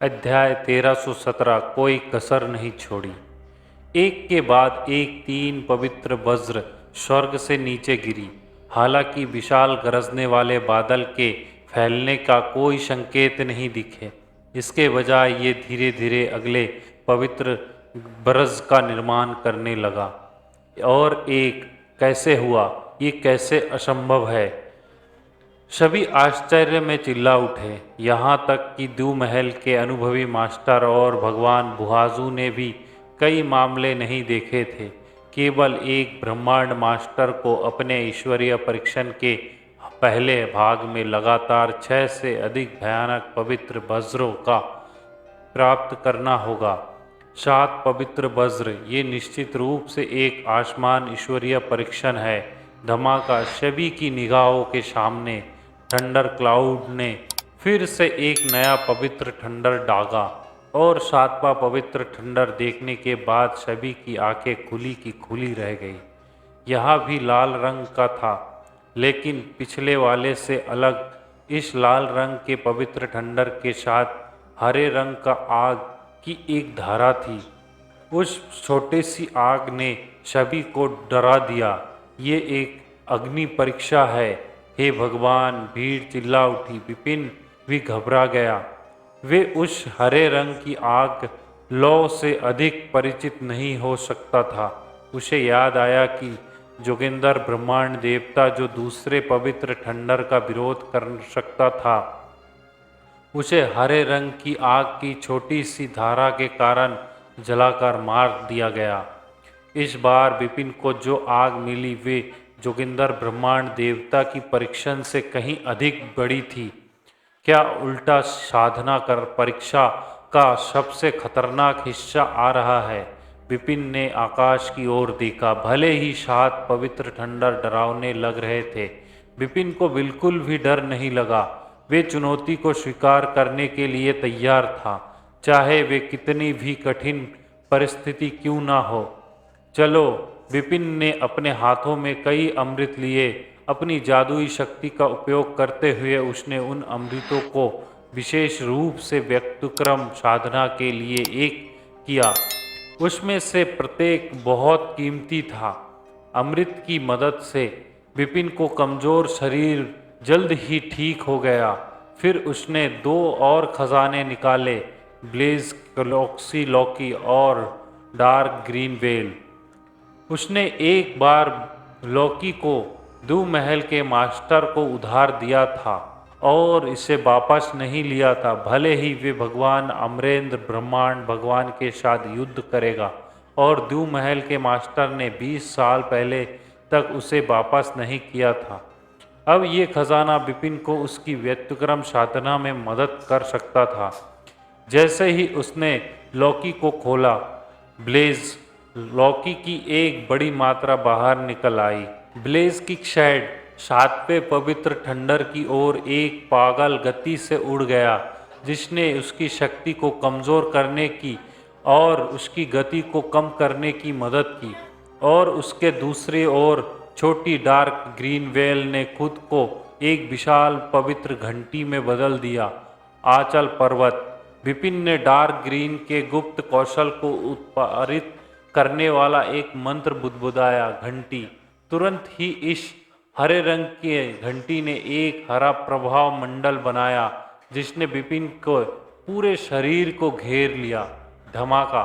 अध्याय 1317 कोई कसर नहीं छोड़ी। एक के बाद एक 3 पवित्र वज्र स्वर्ग से नीचे गिरी। हालांकि विशाल गरजने वाले बादल के फैलने का कोई संकेत नहीं दिखे। इसके बजाय ये धीरे धीरे अगले पवित्र ब्रज का निर्माण करने लगा। और एक कैसे हुआ, ये कैसे असंभव है। सभी आश्चर्य में चिल्ला उठे। यहाँ तक कि द्यू महल के अनुभवी मास्टर और भगवान बुहाजू ने भी कई मामले नहीं देखे थे। केवल एक ब्रह्मांड मास्टर को अपने ईश्वरीय परीक्षण के पहले भाग में लगातार 6 से अधिक भयानक पवित्र वज्रों का प्राप्त करना होगा। 7 पवित्र वज्र, ये निश्चित रूप से एक आसमान ईश्वरीय परीक्षण है। धमाका सभी की निगाहों के सामने थंडर क्लाउड ने फिर से एक नया पवित्र थंडर दागा और 7वां पवित्र थंडर देखने के बाद सभी की आंखें खुली की खुली रह गई। यह भी लाल रंग का था, लेकिन पिछले वाले से अलग। इस लाल रंग के पवित्र थंडर के साथ हरे रंग का आग की एक धारा थी। उस छोटी सी आग ने सभी को डरा दिया। ये एक अग्नि परीक्षा है। हे भगवान, भीड़ चिल्ला उठी। विपिन भी घबरा गया। वे उस हरे रंग की आग लौ से अधिक परिचित नहीं हो सकता था। उसे याद आया कि जोगिंदर ब्रह्मांड देवता जो दूसरे पवित्र थंडर का विरोध कर सकता था, उसे हरे रंग की आग की छोटी सी धारा के कारण जलाकर मार दिया गया। इस बार विपिन को जो आग मिली वे जोगिंदर ब्रह्मांड देवता की परीक्षण से कहीं अधिक बड़ी थी। क्या उल्टा साधना कर परीक्षा का सबसे खतरनाक हिस्सा आ रहा है। विपिन ने आकाश की ओर देखा। भले ही 7 पवित्र थंडर डरावने लग रहे थे, विपिन को बिल्कुल भी डर नहीं लगा। वे चुनौती को स्वीकार करने के लिए तैयार था, चाहे वे कितनी भी कठिन परिस्थिति क्यों ना हो। चलो, विपिन ने अपने हाथों में कई अमृत लिए। अपनी जादुई शक्ति का उपयोग करते हुए उसने उन अमृतों को विशेष रूप से व्यक्तिक्रम साधना के लिए एक किया। उसमें से प्रत्येक बहुत कीमती था। अमृत की मदद से विपिन को कमजोर शरीर जल्द ही ठीक हो गया। फिर उसने 2 और खजाने निकाले, ब्लेज क्लॉक्सी लॉकी और डार्क ग्रीन वेल। उसने एक बार लॉकी को द्यू महल के मास्टर को उधार दिया था और इसे वापस नहीं लिया था। भले ही वे भगवान अमरेंद्र ब्रह्मांड भगवान के साथ युद्ध करेगा और द्यू महल के मास्टर ने 20 साल पहले तक उसे वापस नहीं किया था। अब ये खजाना विपिन को उसकी व्यतिक्रम साधना में मदद कर सकता था। जैसे ही उसने लॉकी को खोला, ब्लेज लॉकी की एक बड़ी मात्रा बाहर निकल आई। ब्लेज की शेड 7वें पवित्र थंडर की ओर एक पागल गति से उड़ गया, जिसने उसकी शक्ति को कमज़ोर करने की और उसकी गति को कम करने की मदद की। और उसके दूसरी ओर छोटी डार्क ग्रीन वेल ने खुद को एक विशाल पवित्र घंटी में बदल दिया। आंचल पर्वत। विपिन ने डार्क ग्रीन के गुप्त कौशल को उत्पादित करने वाला एक मंत्र बुदबुदाया। घंटी। तुरंत ही इस हरे रंग के घंटी ने एक हरा प्रभाव मंडल बनाया, जिसने विपिन को पूरे शरीर को घेर लिया। धमाका।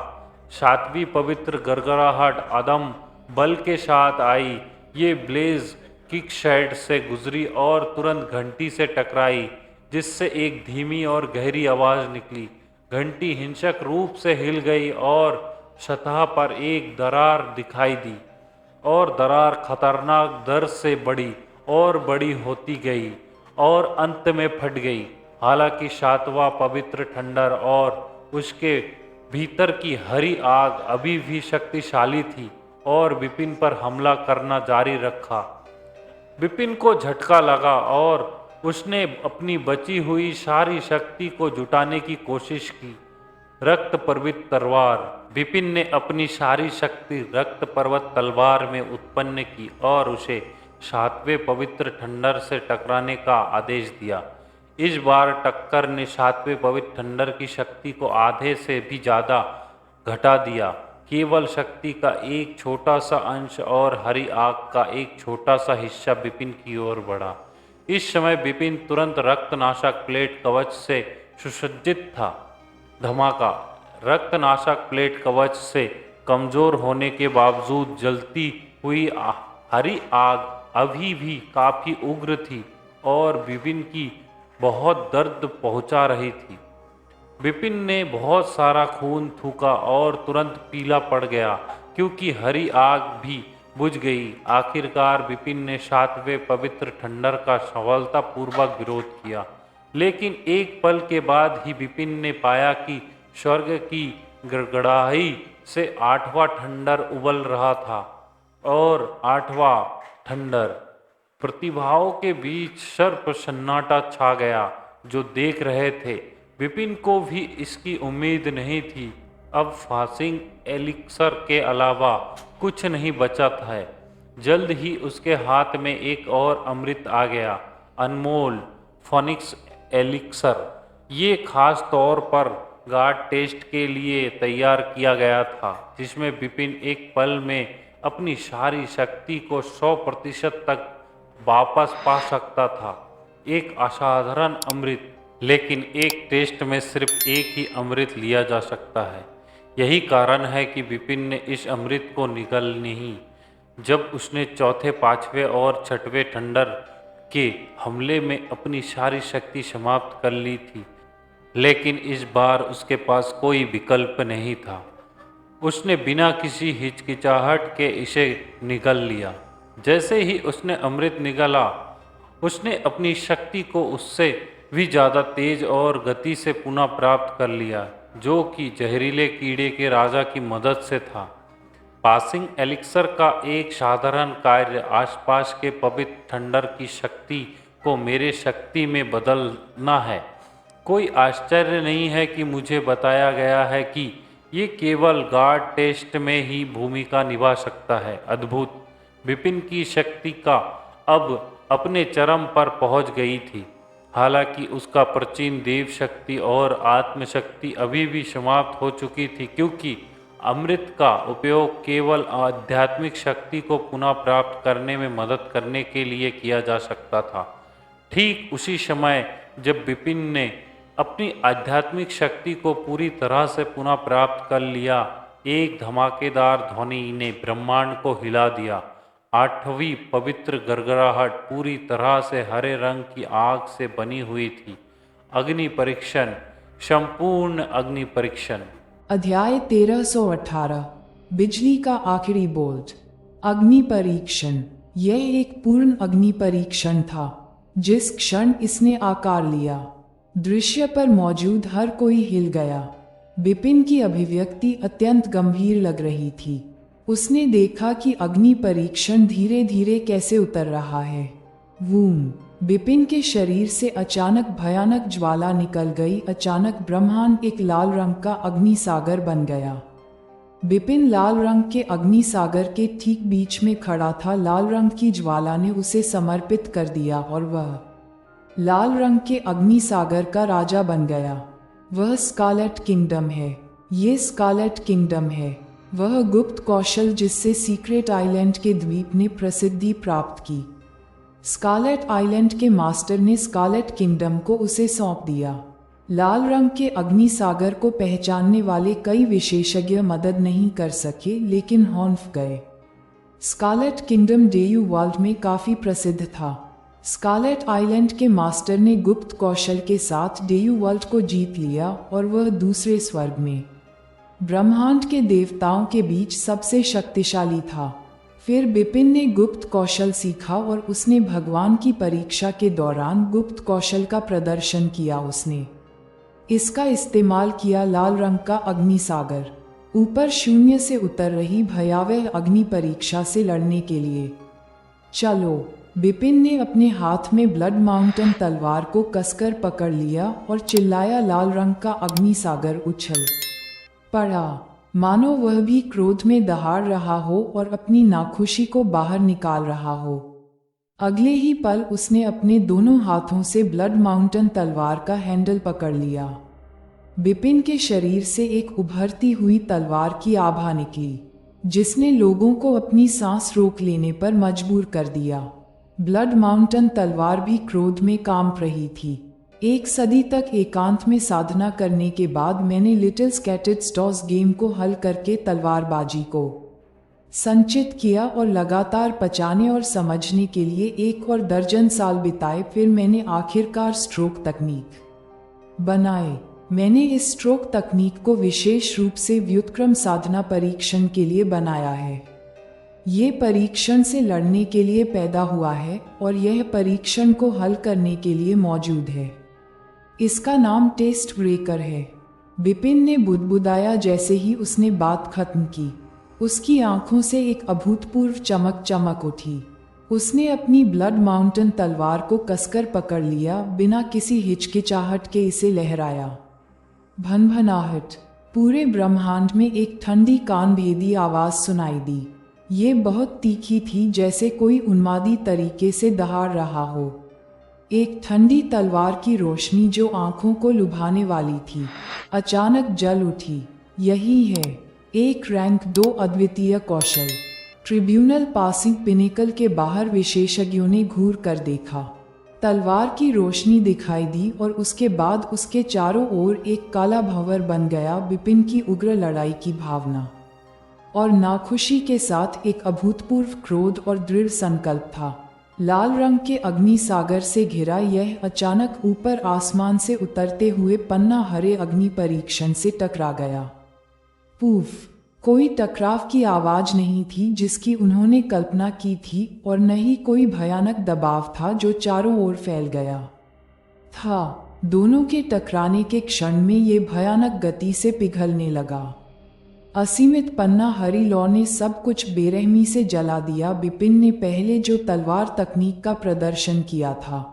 7वीं पवित्र गड़गड़ाहट अदम बल के साथ आई। ये ब्लेज किक शेड से गुजरी और तुरंत घंटी से टकराई, जिससे एक धीमी और गहरी आवाज़ निकली। घंटी हिंसक रूप से हिल गई और सतह पर एक दरार दिखाई दी, और दरार खतरनाक दर से बड़ी और बड़ी होती गई और अंत में फट गई। हालांकि 7वां पवित्र थंडर और उसके भीतर की हरी आग अभी भी शक्तिशाली थी और विपिन पर हमला करना जारी रखा। विपिन को झटका लगा और उसने अपनी बची हुई सारी शक्ति को जुटाने की कोशिश की। रक्त पर्वत तलवार। विपिन ने अपनी सारी शक्ति रक्त पर्वत तलवार में उत्पन्न की और उसे 7वें पवित्र थंडर से टकराने का आदेश दिया। इस बार टक्कर ने सातवें पवित्र ठंडर की शक्ति को आधे से भी ज़्यादा घटा दिया। केवल शक्ति का एक छोटा सा अंश और हरी आग का एक छोटा सा हिस्सा विपिन की ओर बढ़ा। इस समय विपिन तुरंत रक्तनाशक प्लेट कवच से सुसज्जित था। धमाका! रक्तनाशक प्लेट कवच से कमजोर होने के बावजूद जलती हुई हरी आग अभी भी काफी उग्र थी और विपिन की बहुत दर्द पहुंचा रही थी। विपिन ने बहुत सारा खून थूका और तुरंत पीला पड़ गया क्योंकि हरी आग भी बुझ गई। आखिरकार विपिन ने सातवें पवित्र ठंडर का सफलतापूर्वक विरोध किया, लेकिन एक पल के बाद ही विपिन ने पाया कि स्वर्ग की गड़गड़ाहट से आठवां ठंडर उबल रहा था और आठवां ठंडर। प्रतिभाओं के बीच सर्प सन्नाटा छा गया। जो देख रहे थे, विपिन को भी इसकी उम्मीद नहीं थी। अब फासिंग एलिक्सर के अलावा कुछ नहीं बचा था। जल्द ही उसके हाथ में एक और अमृत आ गया, अनमोल फोनिक्स एलिक्सर। ये खास तौर पर गार्ड टेस्ट के लिए तैयार किया गया था, जिसमें विपिन एक पल में अपनी सारी शक्ति को 100% तक वापस पा सकता था। एक असाधारण अमृत, लेकिन एक टेस्ट में सिर्फ एक ही अमृत लिया जा सकता है। यही कारण है कि विपिन ने इस अमृत को निगल नहीं। जब उसने चौथे, पांचवें और छठवें ठंडर के हमले में अपनी सारी शक्ति समाप्त कर ली थी, लेकिन इस बार उसके पास कोई विकल्प नहीं था। उसने बिना किसी हिचकिचाहट के इसे निगल लिया। जैसे ही उसने अमृत निगला, उसने अपनी शक्ति को उससे भी ज़्यादा तेज और गति से पुनः प्राप्त कर लिया, जो कि जहरीले कीड़े के राजा की मदद से था। पासिंग एलिक्सर का एक साधारण कार्य आसपास के पवित्र ठंडर की शक्ति को मेरे शक्ति में बदलना है। कोई आश्चर्य नहीं है कि मुझे बताया गया है कि ये केवल गार्ड टेस्ट में ही भूमिका निभा सकता है। अद्भुत! विपिन की शक्ति का अब अपने चरम पर पहुंच गई थी। हालांकि उसका प्राचीन देव शक्ति और आत्मशक्ति अभी भी समाप्त हो चुकी थी, क्योंकि अमृत का उपयोग केवल आध्यात्मिक शक्ति को पुनः प्राप्त करने में मदद करने के लिए किया जा सकता था। ठीक उसी समय जब विपिन ने अपनी आध्यात्मिक शक्ति को पूरी तरह से पुनः प्राप्त कर लिया, एक धमाकेदार ध्वनि ने ब्रह्मांड को हिला दिया। आठवीं पवित्र गड़गड़ाहट पूरी तरह से हरे रंग की आग से बनी हुई थी। अग्नि परीक्षण, संपूर्ण अग्नि परीक्षण। अध्याय 1318 बिजली का आखिरी बोल्ट। अग्नि परीक्षण। यह एक पूर्ण अग्नि परीक्षण था। जिस क्षण इसने आकार लिया, दृश्य पर मौजूद हर कोई हिल गया। विपिन की अभिव्यक्ति अत्यंत गंभीर लग रही थी। उसने देखा कि अग्नि परीक्षण धीरे धीरे कैसे उतर रहा है। वूम! विपिन के शरीर से अचानक भयानक ज्वाला निकल गई। अचानक ब्रह्मांड एक लाल रंग का अग्नि सागर बन गया। विपिन लाल रंग के अग्नि सागर के ठीक बीच में खड़ा था। लाल रंग की ज्वाला ने उसे समर्पित कर दिया और वह लाल रंग के अग्नि सागर का राजा बन गया। वह स्कारलेट किंगडम है। ये स्कारलेट किंगडम है वह गुप्त कौशल जिससे सीक्रेट आइलैंड के द्वीप ने प्रसिद्धि प्राप्त की। स्कारलेट आइलैंड के मास्टर ने स्कारलेट किंगडम को उसे सौंप दिया। लाल रंग के अग्नि सागर को पहचानने वाले कई विशेषज्ञ मदद नहीं कर सके, लेकिन हॉन्फ गए। स्कारलेट किंगडम डेयू वर्ल्ड में काफी प्रसिद्ध था। स्कारलेट आइलैंड के मास्टर ने गुप्त कौशल के साथ डेयू वर्ल्ड को जीत लिया और वह दूसरे स्वर्ग में ब्रह्मांड के देवताओं के बीच सबसे शक्तिशाली था। फिर विपिन ने गुप्त कौशल सीखा और उसने भगवान की परीक्षा के दौरान गुप्त कौशल का प्रदर्शन किया। उसने इसका इस्तेमाल किया लाल रंग का अग्नि सागर ऊपर शून्य से उतर रही भयावह अग्नि परीक्षा से लड़ने के लिए। चलो! विपिन ने अपने हाथ में ब्लड माउंटेन तलवार को कसकर पकड़ लिया और चिल्लाया, लाल रंग का अग्नि सागर उछल पड़ा, मानो वह भी क्रोध में दहाड़ रहा हो और अपनी नाखुशी को बाहर निकाल रहा हो। अगले ही पल उसने अपने दोनों हाथों से ब्लड माउंटेन तलवार का हैंडल पकड़ लिया। बिपिन के शरीर से एक उभरती हुई तलवार की आभा निकली, जिसने लोगों को अपनी सांस रोक लेने पर मजबूर कर दिया। ब्लड माउंटेन तलवार भी क्रोध में कांप रही थी। 1 सदी तक एकांत में साधना करने के बाद मैंने लिटिल स्कैटेड स्टॉर्स गेम को हल करके तलवारबाजी को संचित किया और लगातार पचाने और समझने के लिए 1 और दर्जन साल बिताए। फिर मैंने आखिरकार स्ट्रोक तकनीक बनाए। मैंने इस स्ट्रोक तकनीक को विशेष रूप से व्युत्क्रम साधना परीक्षण के लिए बनाया है। ये परीक्षण से लड़ने के लिए पैदा हुआ है और यह परीक्षण को हल करने के लिए मौजूद है। इसका नाम टेस्ट ब्रेकर है। बिपिन ने बुदबुदाया जैसे ही उसने बात खत्म की। उसकी आंखों से एक अभूतपूर्व चमक उठी। उसने अपनी ब्लड माउंटेन तलवार को कसकर पकड़ लिया, बिना किसी हिचकिचाहट के इसे लहराया। भनभनाहट। पूरे ब्रह्मांड में एक ठंडी कानभेदी आवाज सुनाई दी। ये बहुत तीखी थी, जैसे कोई उन्मादी तरीके से दहाड़ रहा हो। एक ठंडी तलवार की रोशनी जो आंखों को लुभाने वाली थी, अचानक जल उठी। यही है 1 रैंक 2 अद्वितीय कौशल। ट्रिब्यूनल पासिंग पिनेकल के बाहर विशेषज्ञों ने घूर कर देखा। तलवार की रोशनी दिखाई दी और उसके बाद उसके चारों ओर एक काला भंवर बन गया। बिपिन की उग्र लड़ाई की भावना और नाखुशी के साथ एक अभूतपूर्व क्रोध और दृढ़ संकल्प था। लाल रंग के अग्नि सागर से घिरा यह अचानक ऊपर आसमान से उतरते हुए पन्ना हरे अग्नि परीक्षण से टकरा गया। पूफ! कोई टकराव की आवाज नहीं थी जिसकी उन्होंने कल्पना की थी, और न ही कोई भयानक दबाव था जो चारों ओर फैल गया था। दोनों के टकराने के क्षण में ये भयानक गति से पिघलने लगा। असीमित पन्ना हरी लौ ने सब कुछ बेरहमी से जला दिया। बिपिन ने पहले जो तलवार तकनीक का प्रदर्शन किया था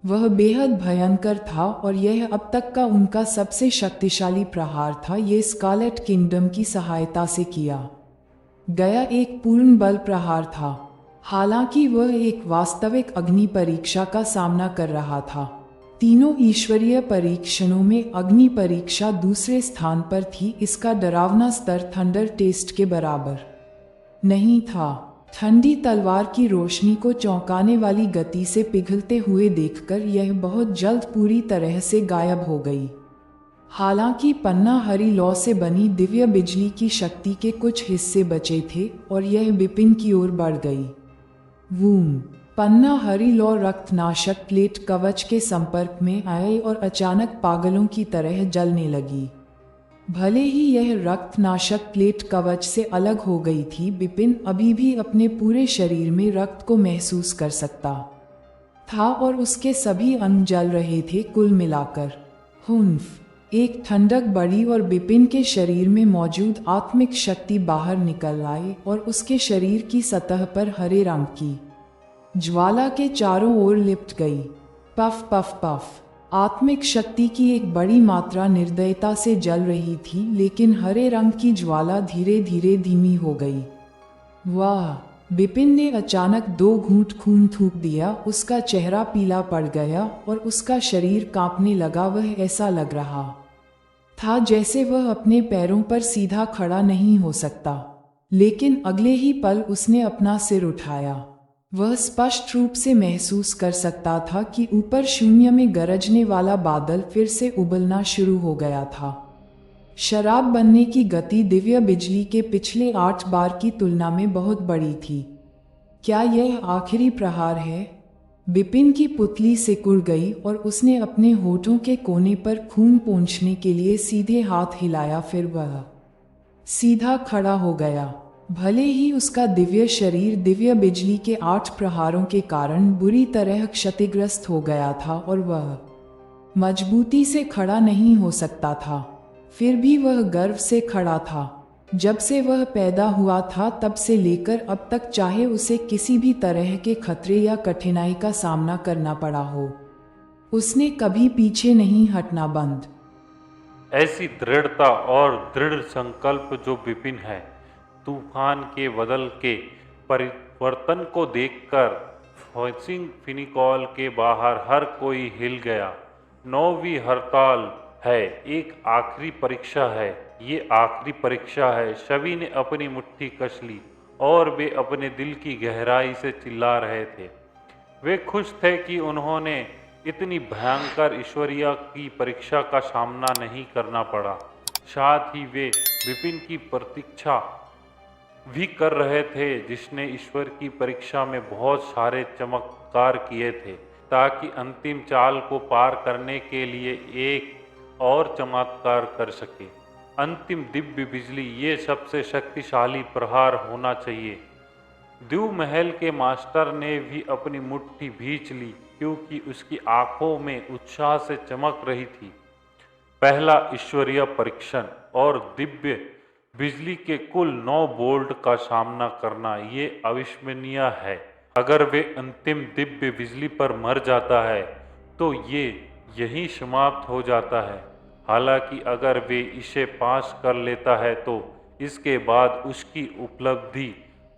वह बेहद भयंकर था, और यह अब तक का उनका सबसे शक्तिशाली प्रहार था। ये स्कारलेट किंगडम की सहायता से किया गया एक पूर्ण बल प्रहार था। हालांकि वह एक वास्तविक अग्नि परीक्षा का सामना कर रहा था। तीनों ईश्वरीय परीक्षणों में अग्नि परीक्षा दूसरे स्थान पर थी। इसका डरावना स्तर थंडर टेस्ट के बराबर नहीं था। ठंडी तलवार की रोशनी को चौंकाने वाली गति से पिघलते हुए देखकर यह बहुत जल्द पूरी तरह से गायब हो गई। हालांकि पन्ना हरी लौ से बनी दिव्य बिजली की शक्ति के कुछ हिस्से बचे थे और यह बिपिन की ओर बढ़ गई। वूम! पन्ना हरी लौ रक्तनाशक प्लेट कवच के संपर्क में आई और अचानक पागलों की तरह जलने लगी। भले ही यह रक्तनाशक प्लेट कवच से अलग हो गई थी, बिपिन अभी भी अपने पूरे शरीर में रक्त को महसूस कर सकता था और उसके सभी अंग जल रहे थे। कुल मिलाकर हुंफ! एक ठंडक बढ़ी और बिपिन के शरीर में मौजूद आत्मिक शक्ति बाहर निकल आई और उसके शरीर की सतह पर हरे रंग की ज्वाला के चारों ओर लिपट गई। Puff puff puff! आत्मिक शक्ति की एक बड़ी मात्रा निर्दयता से जल रही थी, लेकिन हरे रंग की ज्वाला धीरे धीरे धीमी हो गई। वाह! बिपिन ने अचानक 2 घूंट खून थूक दिया। उसका चेहरा पीला पड़ गया और उसका शरीर कांपने लगा। वह ऐसा लग रहा था जैसे वह अपने पैरों पर सीधा खड़ा नहीं हो सकता। लेकिन अगले ही पल उसने अपना सिर उठाया। वह स्पष्ट रूप से महसूस कर सकता था कि ऊपर शून्य में गरजने वाला बादल फिर से उबलना शुरू हो गया था। शराब बनने की गति दिव्य बिजली के पिछले 8 बार की तुलना में बहुत बड़ी थी। क्या यह आखिरी प्रहार है? बिपिन की पुतली सिकुड़ गई और उसने अपने होठों के कोने पर खून पोंछने के लिए सीधे हाथ हिलाया। फिर वह सीधा खड़ा हो गया। भले ही उसका दिव्य शरीर दिव्य बिजली के 8 प्रहारों के कारण बुरी तरह क्षतिग्रस्त हो गया था और वह मजबूती से खड़ा नहीं हो सकता था, फिर भी वह गर्व से खड़ा था। जब से वह पैदा हुआ था तब से लेकर अब तक, चाहे उसे किसी भी तरह के खतरे या कठिनाई का सामना करना पड़ा हो, उसने कभी पीछे नहीं हटना बंद। ऐसी दृढ़ता और दृढ़ संकल्प जो बिपिन है, तूफान के बदल के परिवर्तन को देखकर होसिंग फिनिकॉल के बाहर हर कोई हिल गया। 9वीं हड़ताल है, एक आखिरी परीक्षा है, ये आखिरी परीक्षा है। सभी ने अपनी मुट्ठी कस ली और वे अपने दिल की गहराई से चिल्ला रहे थे। वे खुश थे कि उन्होंने इतनी भयंकर ईश्वरीय की परीक्षा का सामना नहीं करना पड़ा। साथ ही वे विपिन की प्रतीक्षा भी कर रहे थे, जिसने ईश्वर की परीक्षा में बहुत सारे चमत्कार किए थे, ताकि अंतिम चाल को पार करने के लिए एक और चमत्कार कर सके। अंतिम दिव्य बिजली, ये सबसे शक्तिशाली प्रहार होना चाहिए। द्यू महल के मास्टर ने भी अपनी मुट्ठी भींच ली, क्योंकि उसकी आंखों में उत्साह से चमक रही थी। पहला ईश्वरीय परीक्षण और दिव्य बिजली के कुल 9 बोल्ट का सामना करना, ये अविस्मरणीय है। अगर वे अंतिम दिव्य बिजली पर मर जाता है तो ये यहीं समाप्त हो जाता है। हालांकि अगर वे इसे पास कर लेता है तो इसके बाद उसकी उपलब्धि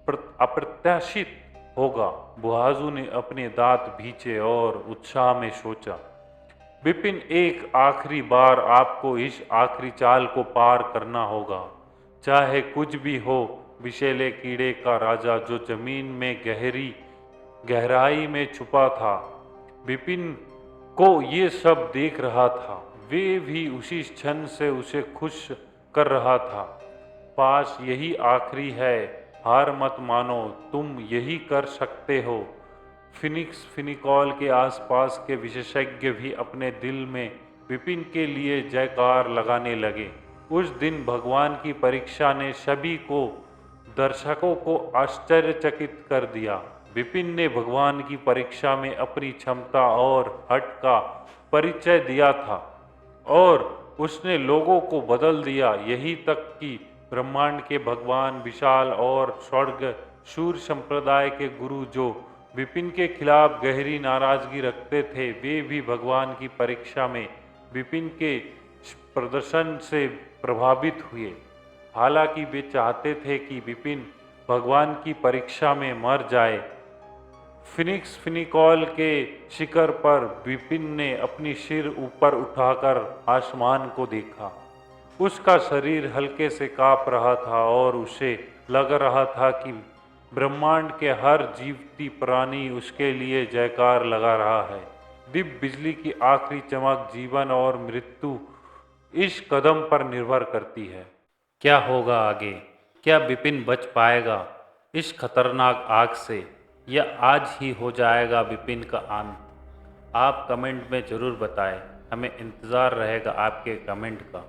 अप्रत्याशित होगा। बुहाजू ने अपने दांत भींचे और उत्साह में सोचा, विपिन, एक आखिरी बार आपको इस आखिरी चाल को पार करना होगा, चाहे कुछ भी हो। विषैले कीड़े का राजा जो जमीन में गहराई में छुपा था, विपिन को ये सब देख रहा था। वे भी उसी क्षण से उसे खुश कर रहा था। पास यही आखिरी है, हार मत मानो, तुम यही कर सकते हो। फिनिक्स फिनिकॉल के आसपास के विशेषज्ञ भी अपने दिल में विपिन के लिए जयकार लगाने लगे। उस दिन भगवान की परीक्षा ने सभी को दर्शकों को आश्चर्यचकित कर दिया। विपिन ने भगवान की परीक्षा में अपनी क्षमता और हठ का परिचय दिया था और उसने लोगों को बदल दिया। यही तक कि ब्रह्मांड के भगवान विशाल और स्वर्ग सूर्य संप्रदाय के गुरु, जो विपिन के खिलाफ गहरी नाराजगी रखते थे, वे भी भगवान की परीक्षा में विपिन के प्रदर्शन से प्रभावित हुए। हालांकि वे चाहते थे कि विपिन भगवान की परीक्षा में मर जाए। फिनिक्स फिनिकॉल के शिखर पर विपिन ने अपनी सिर ऊपर उठाकर आसमान को देखा। उसका शरीर हल्के से कांप रहा था और उसे लग रहा था कि ब्रह्मांड के हर जीवती प्राणी उसके लिए जयकार लगा रहा है। दिव्य बिजली की आखिरी चमक, जीवन और मृत्यु इस कदम पर निर्भर करती है। क्या होगा आगे? क्या विपिन बच पाएगा इस खतरनाक आग से, या आज ही हो जाएगा विपिन का अंत? आप कमेंट में ज़रूर बताएं, हमें इंतज़ार रहेगा आपके कमेंट का।